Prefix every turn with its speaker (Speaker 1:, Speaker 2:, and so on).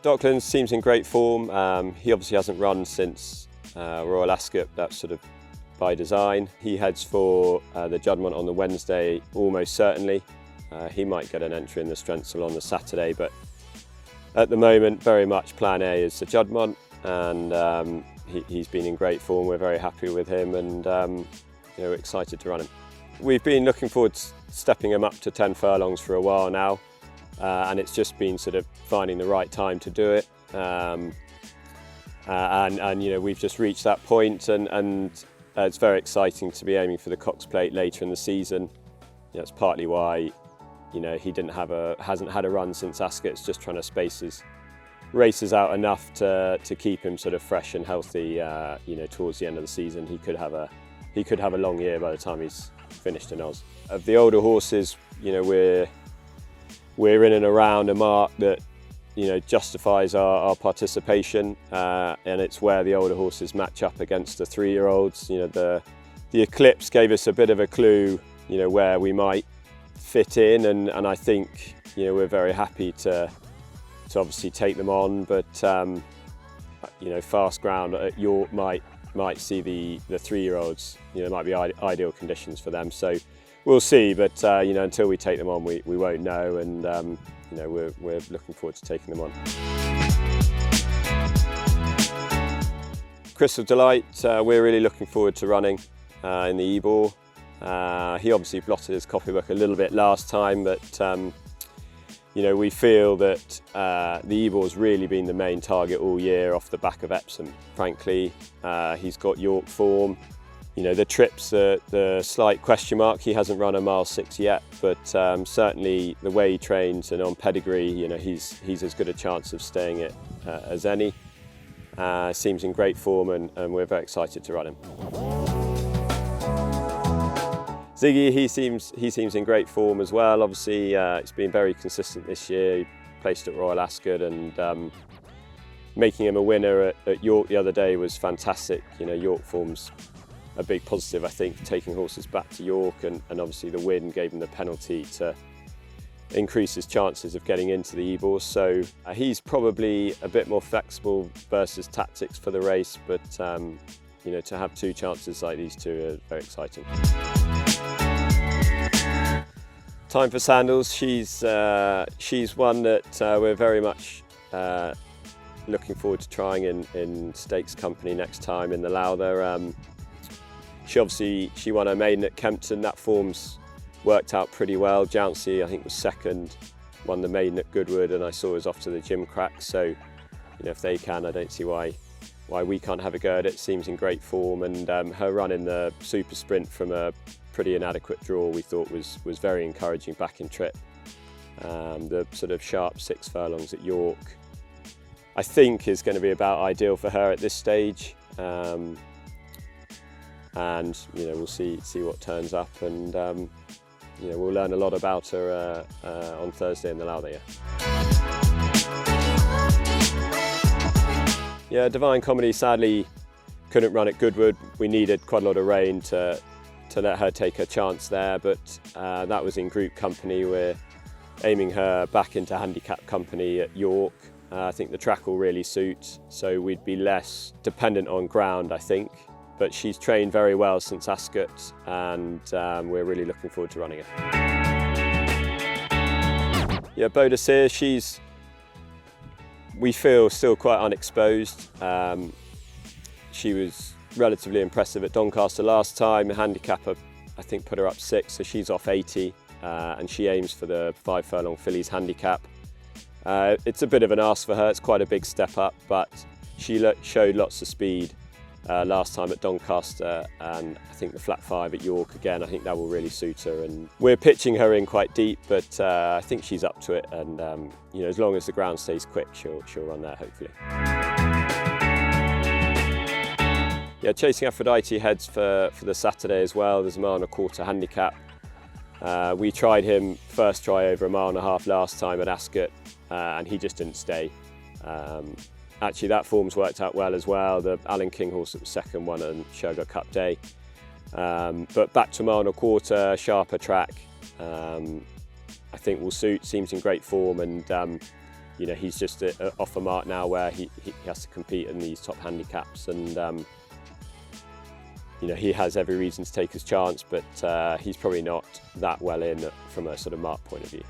Speaker 1: Docklands seems in great form. He obviously hasn't run since Royal Ascot. That's sort of by design. He heads for the Juddmonte on the Wednesday, almost certainly. He might get an entry in the Strensel on the Saturday, but at the moment, very much plan A is the Juddmonte, and he's been in great form. We're very happy with him, and we're excited to run him. We've been looking forward to stepping him up to 10 furlongs for a while now, and it's just been sort of finding the right time to do it. We've just reached that point, and it's very exciting to be aiming for the Cox Plate later in the season. That's partly why he hasn't had a run since Ascot. It's just trying to space his races out enough to keep him sort of fresh and healthy. Towards the end of the season, he could have a long year by the time he's finished in Oz. Of the older horses, we're in and around a mark that justifies our participation, and it's where the older horses match up against the 3-year-olds. The Eclipse gave us a bit of a clue, where we might fit in, and I think we're very happy to obviously take them on, but fast ground at York might see the 3-year-olds. It might be ideal conditions for them, so we'll see. But until we take them on, we won't know, and we're looking forward to taking them on. Crystal Delight, we're really looking forward to running in the Ebor. He obviously blotted his copybook a little bit last time, but we feel that the Ebor's really been the main target all year off the back of Epsom. Frankly, he's got York form. The trip's the slight question mark. He hasn't run a mile 6 yet, but certainly the way he trains and on pedigree, he's as good a chance of staying it as any. Seems in great form, and we're very excited to run him. Ziggy, he seems in great form as well. Obviously, it's been very consistent this year. He placed at Royal Ascot, and making him a winner at York the other day was fantastic. York form's a big positive, I think, taking horses back to York, and obviously the win gave him the penalty to increase his chances of getting into the Ebor. So he's probably a bit more flexible versus tactics for the race, but to have 2 chances like these two are very exciting. Time for Sandals. She's one that we're very much looking forward to trying in stakes company next time in the Lowther. She won her maiden at Kempton. That form's worked out pretty well. Jouncey, I think, was second, won the maiden at Goodwood, and I saw was off to the gym crack. So, if they can, I don't see why we can't have a go at it. Seems in great form, and her run in the super sprint from a pretty inadequate draw we thought was very encouraging back in trip. The sort of sharp 6 furlongs at York, I think, is going to be about ideal for her at this stage. And we'll see what turns up, and we'll learn a lot about her on Thursday in the Lowther. Yeah, Divine Comedy sadly couldn't run at Goodwood. We needed quite a lot of rain to let her take her chance there, but that was in group company. We're aiming her back into handicap company at York. I think the track will really suit, so we'd be less dependent on ground, I think. But she's trained very well since Ascot, and we're really looking forward to running her. Yeah, Bodicea, we feel still quite unexposed. She was relatively impressive at Doncaster last time. The handicap, I think, put her up 6, so she's off 80, and she aims for the 5 furlong fillies handicap. It's a bit of an ask for her. It's quite a big step up, but she showed lots of speed last time at Doncaster, and I think the flat 5 at York again, I think that will really suit her, and we're pitching her in quite deep, but I think she's up to it, and as long as the ground stays quick, she'll run there hopefully. Yeah, Chasing Aphrodite heads for the Saturday as well. There's a 1.25 mile handicap. We tried him first try over 1.5 miles last time at Ascot, and he just didn't stay. Actually, that form's worked out well as well. The Alan King horse that was second won on Sugar Cup Day. But back to 1.25 miles, sharper track, I think will suit. Seems in great form, and you know, he's just off a mark now where he has to compete in these top handicaps, and you know, he has every reason to take his chance, but he's probably not that well in from a sort of mark point of view.